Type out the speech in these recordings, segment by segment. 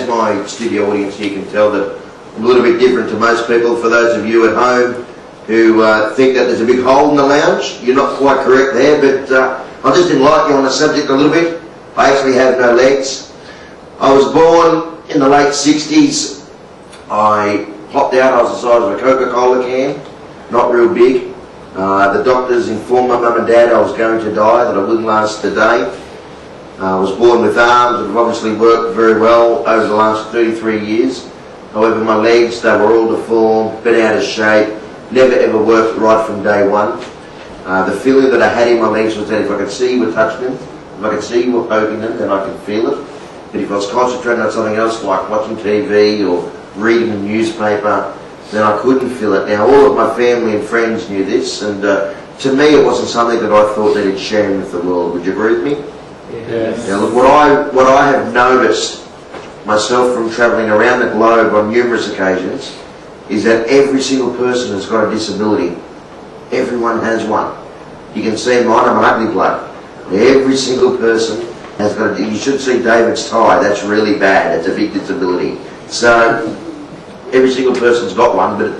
as my studio audience, you can tell that I'm a little bit different to most people. For those of you at home who think that there's a big hole in the lounge, you're not quite correct there, but I'll just enlighten you on the subject a little bit. I actually have no legs. I was born in the late 60s. I popped out, I was the size of a Coca-Cola can, not real big. The doctors informed my mum and dad I was going to die, that I wouldn't last a day. I was born with arms and have obviously worked very well over the last 33 years. However, my legs, they were all deformed, been out of shape, never ever worked right from day one. The feeling that I had in my legs was that if I could see you were touching them, if I could see you were poking them, then I could feel it. But if I was concentrating on something else, like watching TV or reading the newspaper, then I couldn't feel it. Now, all of my family and friends knew this, and to me it wasn't something that I thought needed sharing with the world. Would you agree with me? Yes. Now, look, what I have noticed myself from travelling around the globe on numerous occasions is that every single person has got a disability. Everyone has one. You can see mine, I'm an ugly bloke. Every single person has got you should see David's tie, that's really bad, it's a big disability. So, every single person's got one, but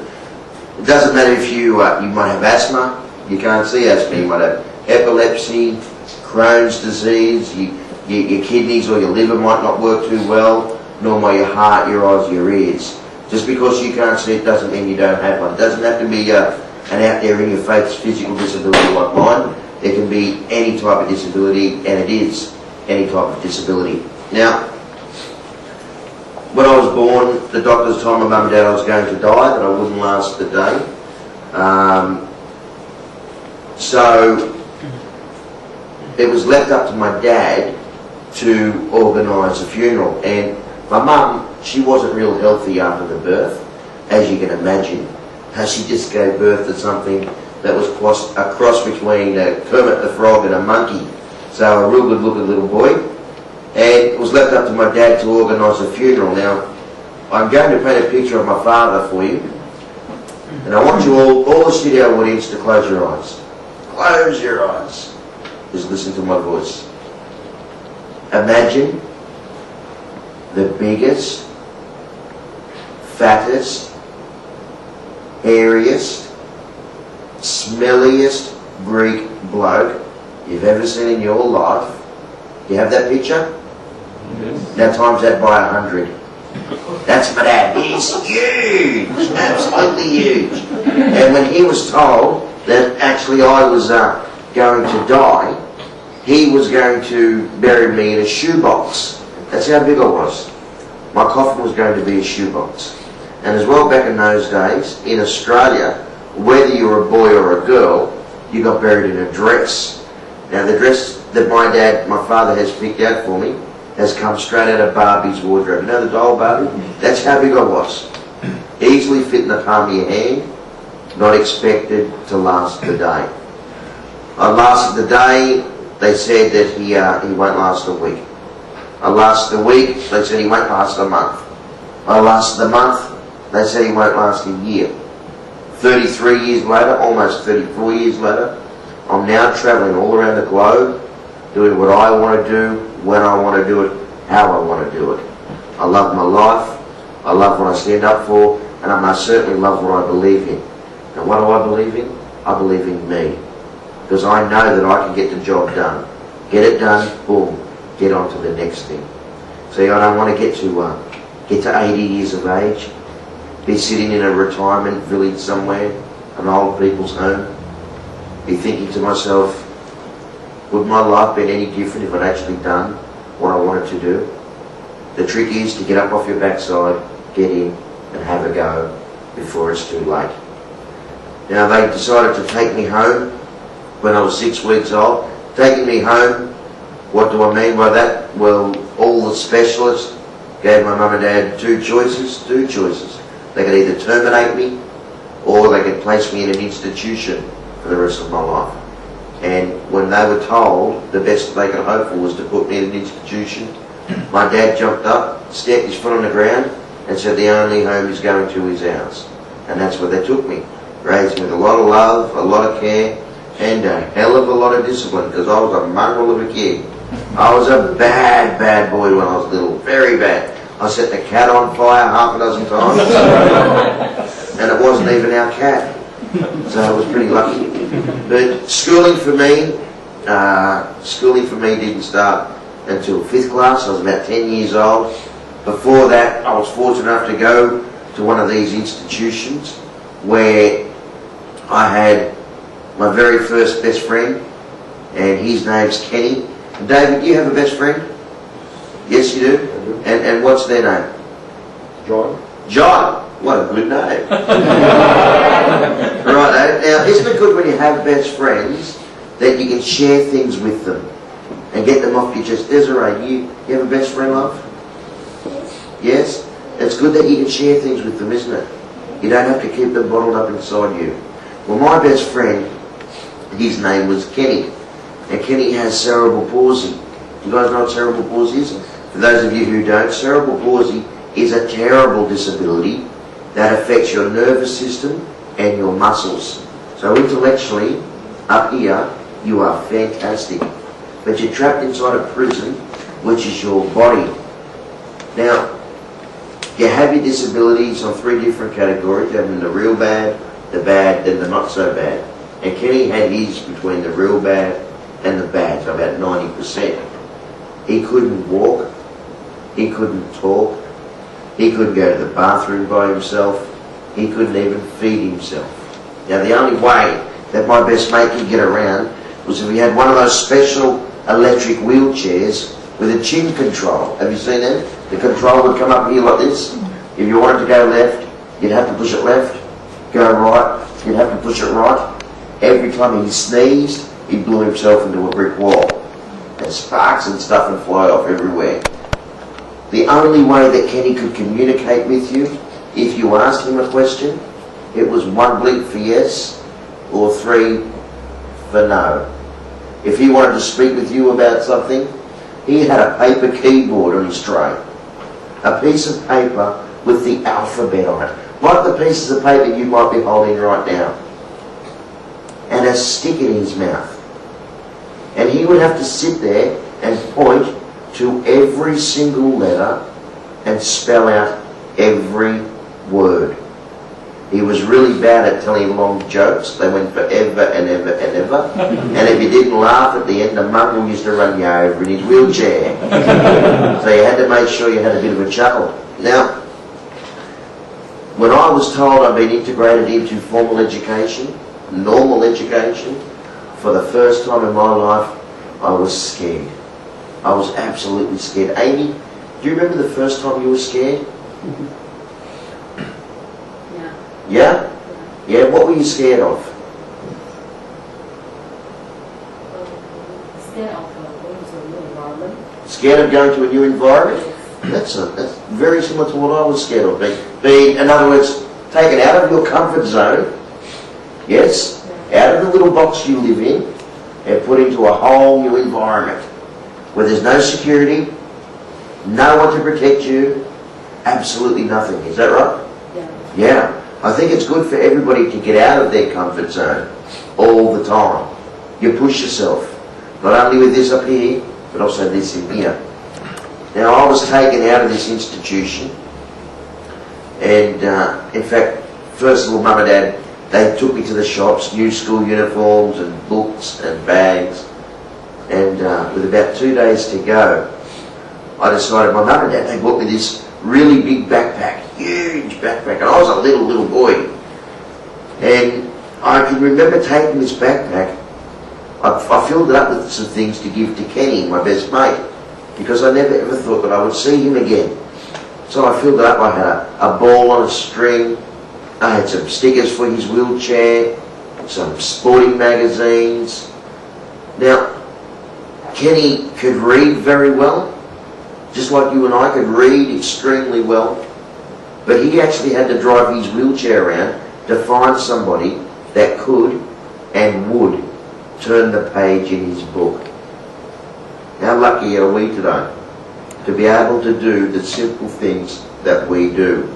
it doesn't matter if you might have asthma, you can't see asthma, you might have epilepsy, Crohn's disease, your kidneys or your liver might not work too well, nor might your heart, your eyes, your ears. Just because you can't see it doesn't mean you don't have one. It doesn't have to be an out there in your face physical disability like mine. There can be any type of disability, and it is any type of disability. Now, when I was born, the doctors told my mum and dad I was going to die, that I wouldn't last the day. So it was left up to my dad to organise a funeral, and my mum, she wasn't real healthy after the birth, as you can imagine. She just gave birth to something that was a cross between Kermit the Frog and a monkey. So a real good looking little boy. And it was left up to my dad to organise a funeral. Now, I'm going to paint a picture of my father for you. And I want you all the studio audience, to close your eyes. Close your eyes. Just listen to my voice. Imagine the biggest, fattest, hairiest, smelliest Greek bloke you've ever seen in your life. Do you have that picture? Yes. Now times that by 100. That's my dad. He's huge, absolutely huge. And when he was told that actually I was going to die, he was going to bury me in a shoebox. That's how big I was. My coffin was going to be a shoebox. And as well, back in those days, in Australia, whether you were a boy or a girl, you got buried in a dress. Now the dress that my father has picked out for me has come straight out of Barbie's wardrobe. You know the doll Barbie? That's how big I was. Easily fit in the palm of your hand, not expected to last the day. I lasted the day. They said that he won't last a week. I lasted a week. They said he won't last a month. I lasted a month. They said he won't last a year. 33 years later, almost 34 years later, I'm now travelling all around the globe, doing what I want to do, when I want to do it, how I want to do it. I love my life. I love what I stand up for, and I most certainly love what I believe in. And what do I believe in? I believe in me. Because I know that I can get the job done. Get it done, boom, get on to the next thing. See, I don't want to get to 80 years of age, be sitting in a retirement village somewhere, an old people's home, be thinking to myself, would my life been any different if I'd actually done what I wanted to do? The trick is to get up off your backside, get in and have a go before it's too late. Now they decided to take me home when I was 6 weeks old. Taking me home, what do I mean by that? Well, all the specialists gave my mum and dad two choices. They could either terminate me or they could place me in an institution for the rest of my life. And when they were told the best they could hope for was to put me in an institution, my dad jumped up, stamped his foot on the ground and said the only home he's going to is ours. And that's where they took me. Raised me with a lot of love, a lot of care, and a hell of a lot of discipline, because I was a mongrel of a kid. I was a bad boy when I was little, very bad. I set the cat on fire half a dozen times. And it wasn't even our cat. So I was pretty lucky. But schooling for me didn't start until 5th class. I was about 10 years old. Before that, I was fortunate enough to go to one of these institutions where I had my very first best friend, and his name's Kenny. And David, do you have a best friend? Yes, you do? I do. And what's their name? John. John. What a good name. Right, now isn't it good when you have best friends that you can share things with them and get them off your chest? Desiree, you have a best friend, love? Yes? It's good that you can share things with them, isn't it? You don't have to keep them bottled up inside you. Well, my best friend, his name was Kenny. And Kenny has cerebral palsy. You guys know what cerebral palsy is? For those of you who don't, cerebral palsy is a terrible disability that affects your nervous system and your muscles. So intellectually, up here, you are fantastic. But you're trapped inside a prison, which is your body. Now, you have your disabilities on 3 different categories. You have them the real bad, the bad, then the not so bad. And Kenny had his between the real bad and the bad, so about 90%. He couldn't walk, he couldn't talk, he couldn't go to the bathroom by himself, he couldn't even feed himself. Now the only way that my best mate could get around was if he had one of those special electric wheelchairs with a chin control. Have you seen them? The control would come up here like this. If you wanted to go left, you'd have to push it left. Go right, you'd have to push it right. Every time he sneezed, he blew himself into a brick wall. And sparks and stuff would fly off everywhere. The only way that Kenny could communicate with you, if you asked him a question, it was 1 blink for yes or 3 for no. If he wanted to speak with you about something, he had a paper keyboard on his tray. A piece of paper with the alphabet on it. Like the pieces of paper you might be holding right now. And a stick in his mouth. And he would have to sit there and point to every single letter and spell out every word. He was really bad at telling long jokes. They went forever and ever and ever. And if you didn't laugh at the end, the mum used to run you over in his wheelchair. So you had to make sure you had a bit of a chuckle. Now, when I was told I'd been integrated into formal education, normal education, for the first time in my life, I was scared. I was absolutely scared. Amy, do you remember the first time you were scared? Yeah? Yeah, what were you scared of? Scared of going to a new environment. Scared of going to a new environment? That's very similar to what I was scared of. Being, in other words, taken out of your comfort zone, yes, out of the little box you live in, and put into a whole new environment where there's no security, no one to protect you, absolutely nothing. Is that right? Yeah. Yeah. I think it's good for everybody to get out of their comfort zone all the time. You push yourself, not only with this up here, but also this in here. Now, I was taken out of this institution, and in fact, first of all, Mum and Dad, they took me to the shops, new school uniforms and books and bags, and with about 2 days to go, I decided, my Mum and Dad, they bought me this really big backpack, huge backpack, and I was a little boy. And I can remember taking this backpack, I filled it up with some things to give to Kenny, my best mate, because I never ever thought that I would see him again. So I filled it up. I had a ball on a string, I had some stickers for his wheelchair, some sporting magazines. Now, Kenny could read very well, just like you and I could read extremely well, but he actually had to drive his wheelchair around to find somebody that could and would turn the page in his book. How lucky are we today to be able to do the simple things that we do?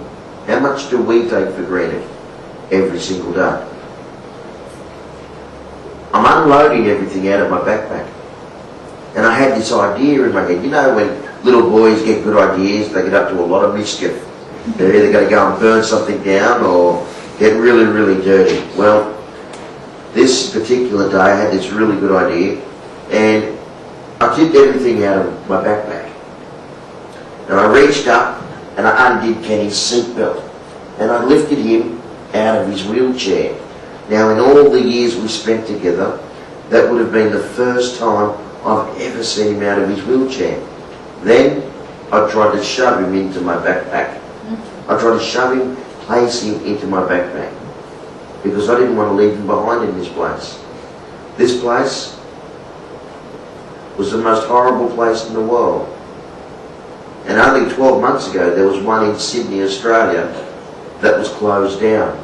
How much do we take for granted every single day? I'm unloading everything out of my backpack. And I had this idea in my head, you know, when little boys get good ideas, they get up to a lot of mischief. They're either going to go and burn something down or get really, really dirty. Well, this particular day I had this really good idea, and I tipped everything out of my backpack. And I reached up and I undid Kenny's seatbelt, and I lifted him out of his wheelchair. Now, in all the years we spent together, that would have been the first time I've ever seen him out of his wheelchair. Then I tried to shove him into my backpack. I tried to shove him, place him into my backpack, because I didn't want to leave him behind in this place. This place was the most horrible place in the world. And only 12 months ago there was one in Sydney, Australia that was closed down.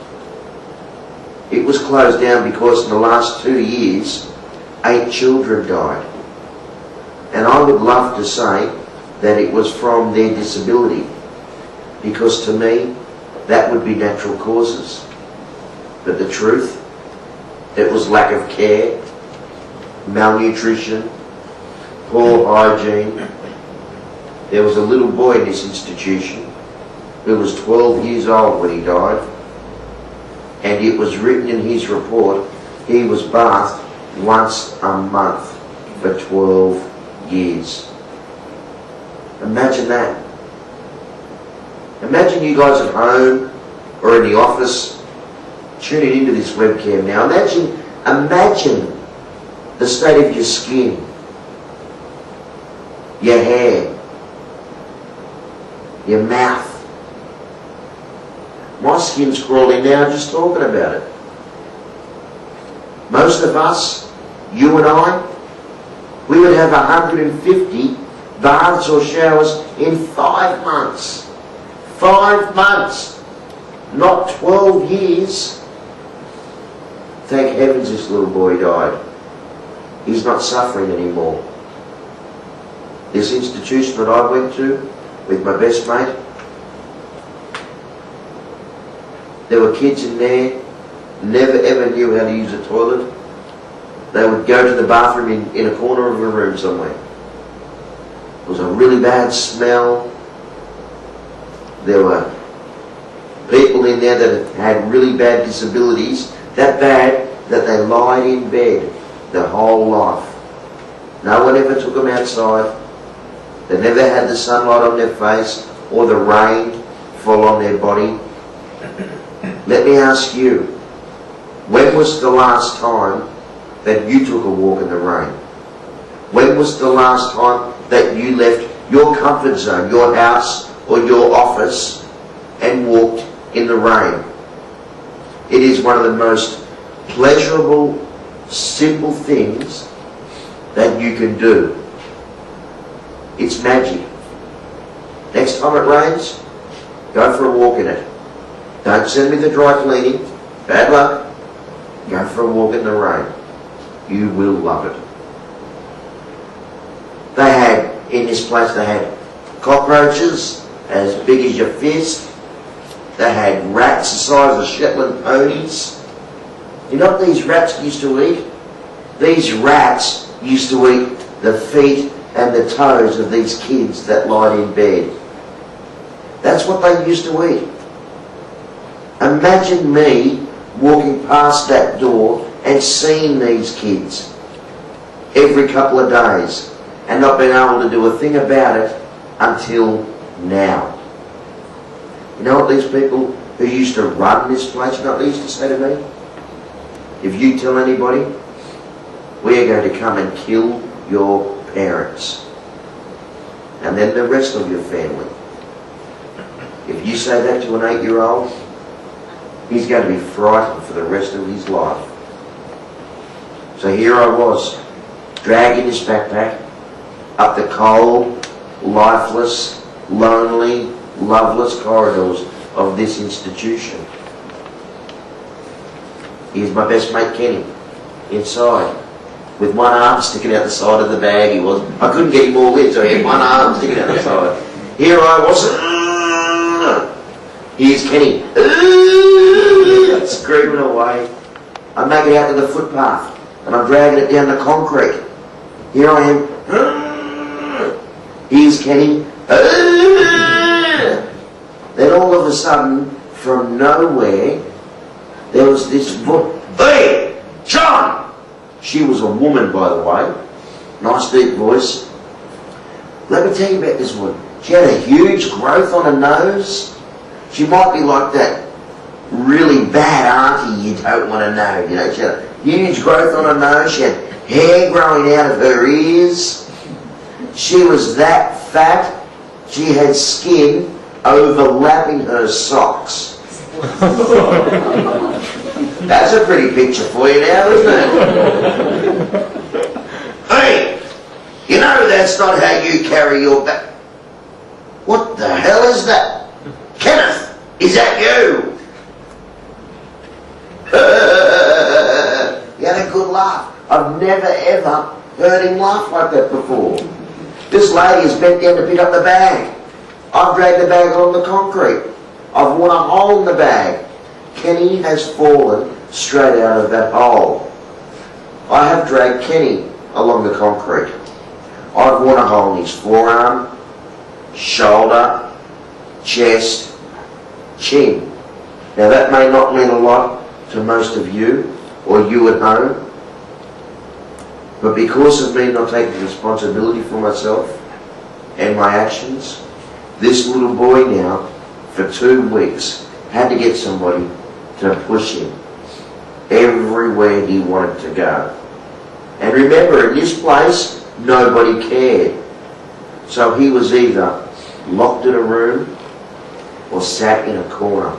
It was closed down because in the last 2 years 8 children died. And I would love to say that it was from their disability, because to me that would be natural causes. But the truth, it was lack of care, malnutrition, poor hygiene. There was a little boy in this institution who was 12 years old when he died, and it was written in his report he was bathed once a month for 12 years. Imagine that. Imagine you guys at home or in the office tuning into this webcam now. Imagine the state of your skin, your hair, your mouth. My skin's crawling now just talking about it. Most of us, you and I, we would have 150 baths or showers in 5 months. 5 months, not 12 years. Thank heavens this little boy died. He's not suffering anymore. This institution that I went to with my best mate, there were kids in there never ever knew how to use a toilet. They would go to the bathroom in a corner of a room somewhere. It was a really bad smell. There were people in there that had really bad disabilities, that bad that they lied in bed their whole life. No one ever took them outside. They never had the sunlight on their face or the rain fall on their body. Let me ask you, when was the last time that you took a walk in the rain? When was the last time that you left your comfort zone, your house or your office, and walked in the rain? It is one of the most pleasurable, simple things that you can do. It's magic. Next time it rains, go for a walk in it. Don't send me the dry cleaning. Bad luck. Go for a walk in the rain. You will love it. They had, in this place, they had cockroaches as big as your fist. They had rats the size of Shetland ponies. You know what these rats used to eat? These rats used to eat the feet and the toes of these kids that lied in bed. That's what they used to eat. Imagine me walking past that door and seeing these kids every couple of days and not being able to do a thing about it until now. You know what these people who used to run this place, you know what they used to say to me? If you tell anybody, we are going to come and kill your parents and then the rest of your family. If you say that to an 8-year-old, he's going to be frightened for the rest of his life. So here I was, dragging this backpack up the cold, lifeless, lonely, loveless corridors of this institution. Here's my best mate Kenny, inside, with one arm sticking out the side of the bag. He was. I couldn't get him all in, so he had one arm sticking out the side. Here I was. Here's Kenny, screaming away. I make it out to the footpath, and I'm dragging it down the concrete. Here I am. Here's Kenny. Then all of a sudden, from nowhere, there was this voice. Hey, John! She was a woman, by the way. Nice deep voice. Let me tell you about this one. She had a huge growth on her nose. She might be like that really bad auntie you don't want to know. You know, she had a huge growth on her nose. She had hair growing out of her ears. She was that fat. She had skin overlapping her socks. That's a pretty picture for you now, isn't it? Hey, you know that's not how you carry your back. What the hell is that? Kenneth, is that you? He had a good laugh. I've never ever heard him laugh like that before. This lady has bent down to pick up the bag. I've dragged the bag along the concrete. I've worn a hole in the bag. Kenny has fallen straight out of that hole. I have dragged Kenny along the concrete. I've worn a hole in his forearm, shoulder, chest, chin. Now that may not mean a lot to most of you or you at home, but because of me not taking responsibility for myself and my actions, this little boy now, for 2 weeks, had to get somebody to push him everywhere he wanted to go. And remember, in this place, nobody cared. So he was either locked in a room or sat in a corner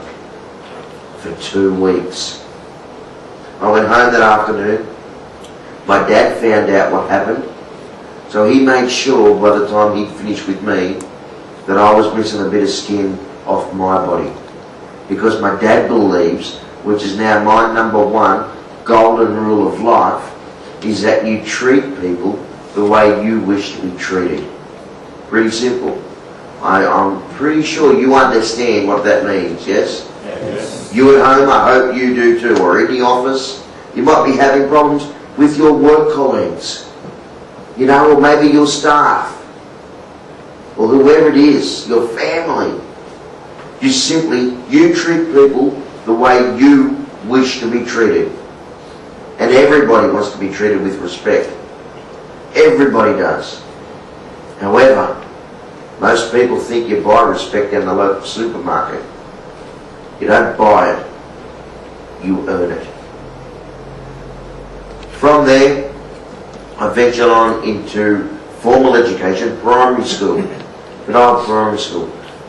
for 2 weeks. I went home that afternoon. My dad found out what happened, so he made sure by the time he'd finished with me that I was missing a bit of skin off my body. Because my dad believes, which is now my #1 golden rule of life, is that you treat people the way you wish to be treated. Pretty simple. I'm pretty sure you understand what that means, yes? Yes. You at home, I hope you do too, or in the office. You might be having problems with your work colleagues, you know, or maybe your staff, or whoever it is, your family. You treat people the way you wish to be treated. And everybody wants to be treated with respect. Everybody does. However, most people think you buy respect in the local supermarket. You don't buy it, you earn it. From there, I ventured on into formal education, primary school. Good old primary school.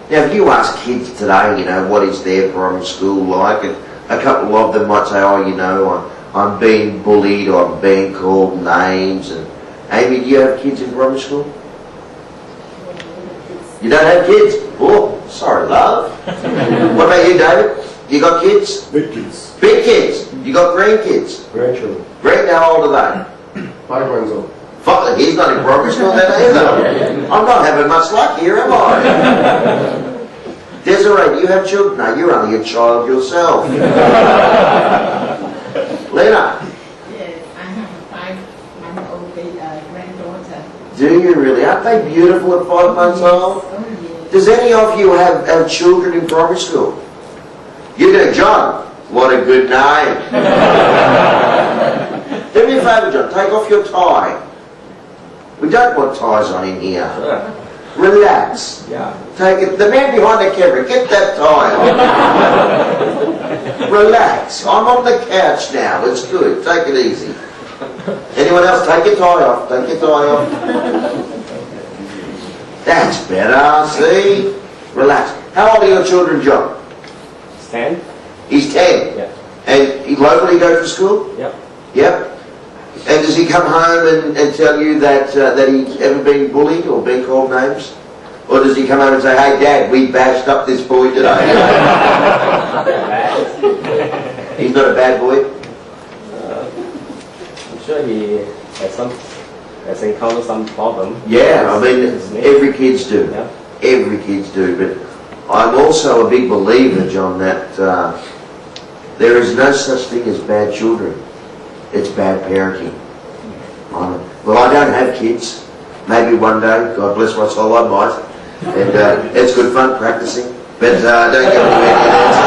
Now, if you ask kids today, you know, what is their primary school like, and a couple of them might say, oh, you know, I'm being bullied, or I'm being called names. And Amy, do you have kids in primary school? You don't have kids? Oh, sorry, love. What about you, David? You got kids? Big kids. Big kids. You got grandkids? Grandchildren. How old are they? 5 grandchildren. Fuck, he's not in primary school then either. I'm not having much luck here, am I? Desiree, do you have children? No, you're only a child yourself. Lena? Yes, I have a 5-month-old granddaughter. Do you really? Aren't they beautiful at 5 months old? Oh, yes. Does any of you have children in primary school? You do, John. What a good name. Do me a favour, John. Take off your tie. We don't want ties on in here. Relax. Yeah. Take it. The man behind the camera, get that tie on. Relax. I'm on the couch now. It's good. Take it easy. Anyone else? Take your tie off. Take your tie off. That's better. See? Relax. How old are your children, John? 10? He's 10. Yeah. And he locally goes to school? Yep. Yep. And does he come home and tell you that he's ever been bullied or been called names? Or does he come home and say, hey Dad, we bashed up this boy today? He's not a bad boy? I'm sure he has encountered some problem. Yeah, I mean, every kids do. Yeah. Every kids do. But I'm also a big believer, John, that there is no such thing as bad children. It's bad parenting. Well, I don't have kids, Maybe one day, God bless my soul, I might. And it's good fun practicing, but don't get anywhere near that.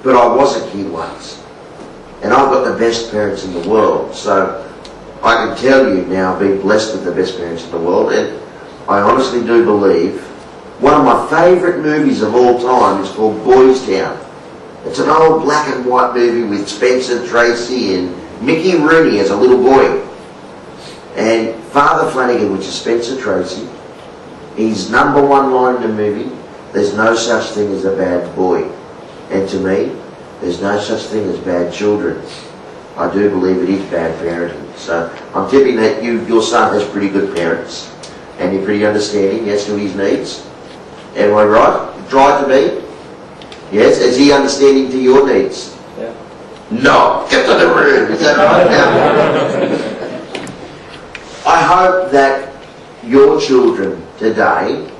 But I was a kid once, and I've got the best parents in the world, so I can tell you now, being blessed with the best parents in the world, and I honestly do believe one of my favourite movies of all time is called Boys Town. It's an old black and white movie with Spencer Tracy and Mickey Rooney as a little boy. And Father Flanagan, which is Spencer Tracy, his number one line in the movie, there's no such thing as a bad boy. And to me, there's no such thing as bad children. I do believe it is bad parenting. So I'm tipping that your son has pretty good parents. And you're pretty understanding, yes, to his needs. Am I right? Try to be? Yes? Is he understanding to your needs? Yeah. No! Get to the room! Is that right? Now, I hope that your children today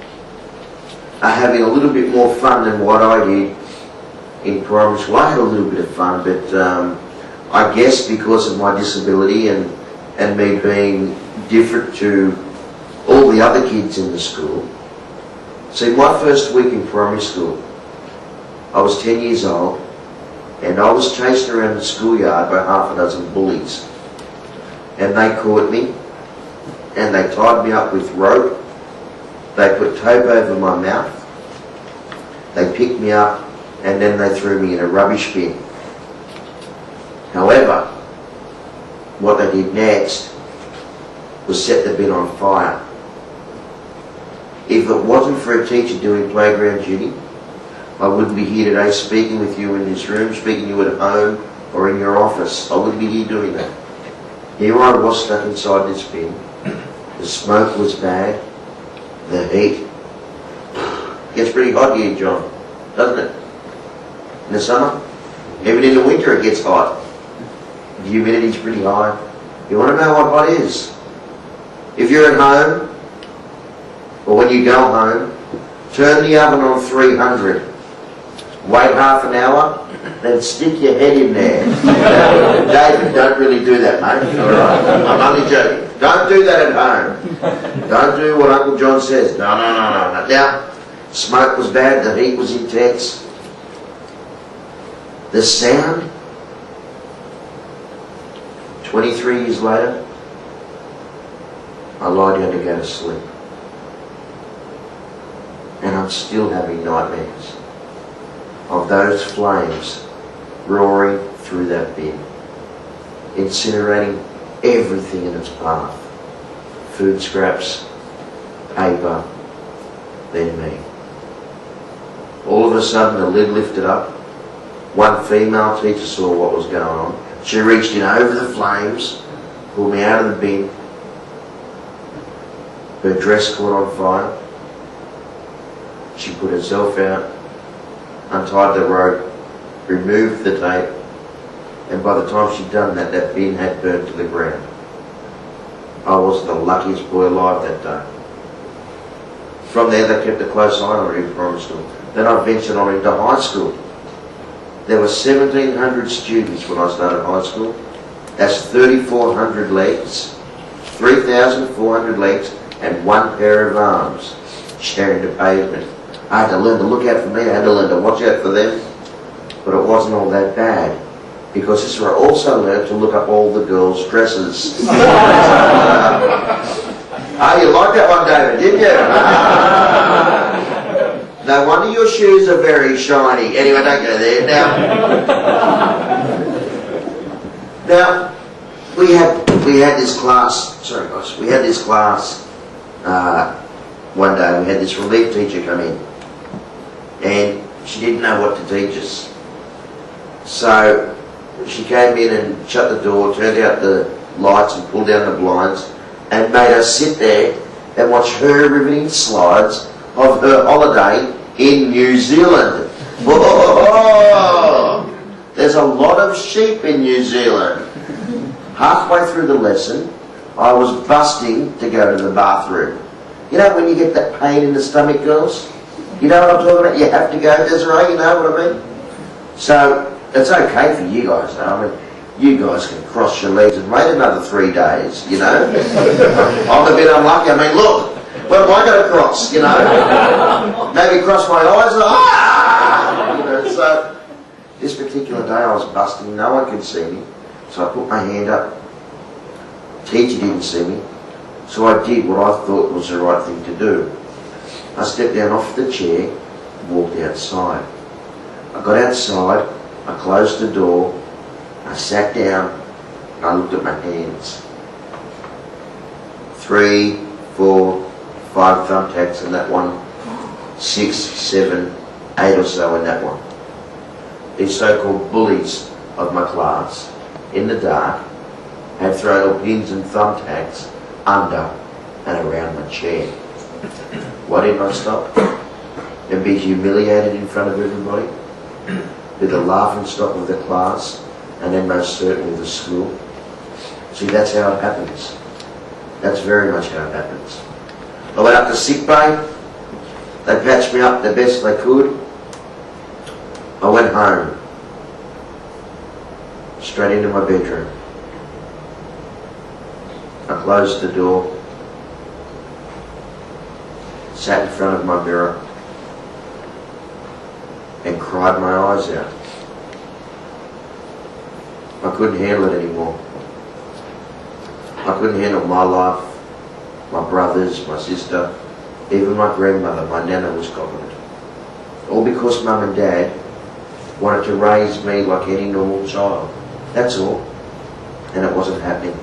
are having a little bit more fun than what I did in primary school. I had a little bit of fun, but I guess because of my disability and me being different to all the other kids in the school. See, my first week in primary school, I was 10 years old, and I was chased around the schoolyard by half a dozen bullies. And they caught me, and they tied me up with rope. They put tape over my mouth. They picked me up, and then they threw me in a rubbish bin. However, what they did next was set the bin on fire. If it wasn't for a teacher doing playground duty, I wouldn't be here today speaking with you in this room, speaking to you at home or in your office. I wouldn't be here doing that. Here I was stuck inside this bin. The smoke was bad. The heat. Gets pretty hot here, John, doesn't it? In the summer? Even in the winter it gets hot. The humidity's pretty high. You want to know what hot is? If you're at home, or when you go home, turn the oven on 300. Wait half an hour, then stick your head in there. David, don't really do that, mate. All right? I'm only joking. Don't do that at home. Don't do what Uncle John says. No. Now, smoke was bad, the heat was intense. The sound, 23 years later, I lie down to go to sleep. And I'm still having nightmares of those flames roaring through that bin, incinerating everything in its path. Food scraps, paper, then me. All of a sudden the lid lifted up. One female teacher saw what was going on. She reached in over the flames, pulled me out of the bin. Her dress caught on fire. She put herself out, untied the rope, removed the tape, and by the time she'd done that, that bin had burnt to the ground. I was the luckiest boy alive that day. From there they kept a close eye on me in primary school. Then I ventured on into high school. There were 1,700 students when I started high school. That's 3,400 legs, 3,400 legs, and one pair of arms sharing the pavement. I had to learn to look out for me, I had to learn to watch out for them, but it wasn't all that bad, because this is where I also learned to look up all the girls' dresses. Oh, you liked that one, David, didn't you? No wonder your shoes are very shiny. Anyway, don't go there. Now we had this class. Sorry, guys. We had this class. One day we had this relief teacher come in, and she didn't know what to teach us. So she came in and shut the door, turned out the lights, and pulled down the blinds, and made us sit there and watch her riveting slides of her holiday in New Zealand. Whoa! There's a lot of sheep in New Zealand. Halfway through the lesson, I was busting to go to the bathroom. You know when you get that pain in the stomach, girls? You know what I'm talking about? You have to go, Desiree, you know what I mean? So, it's okay for you guys, though. I mean, you guys can cross your legs and wait another 3 days, you know. I'm a bit unlucky. I mean, look, what am I going to cross, you know? Maybe cross my eyes, you know. So this particular day I was busting, no one could see me. So I put my hand up. Teacher didn't see me. So I did what I thought was the right thing to do. I stepped down off the chair, walked outside. I got outside, I closed the door, I sat down, and I looked at my hands. 3, 4, 5 thumbtacks in that one, 6, 7, 8 or so in that one. These so-called bullies of my class, in the dark, had thrown all pins and thumbtacks under and around my chair. Why didn't I stop? And be humiliated in front of everybody? Be the laughing stock of the class, and then most certainly the school? See, that's how it happens. That's very much how it happens. I went up to sick bay. They patched me up the best they could. I went home. Straight into my bedroom. I closed the door. Sat in front of my mirror and cried my eyes out. I couldn't handle it anymore. I couldn't handle my life, my brothers, my sister, even my grandmother, my nana was competent. All because mum and dad wanted to raise me like any normal child. That's all. And it wasn't happening.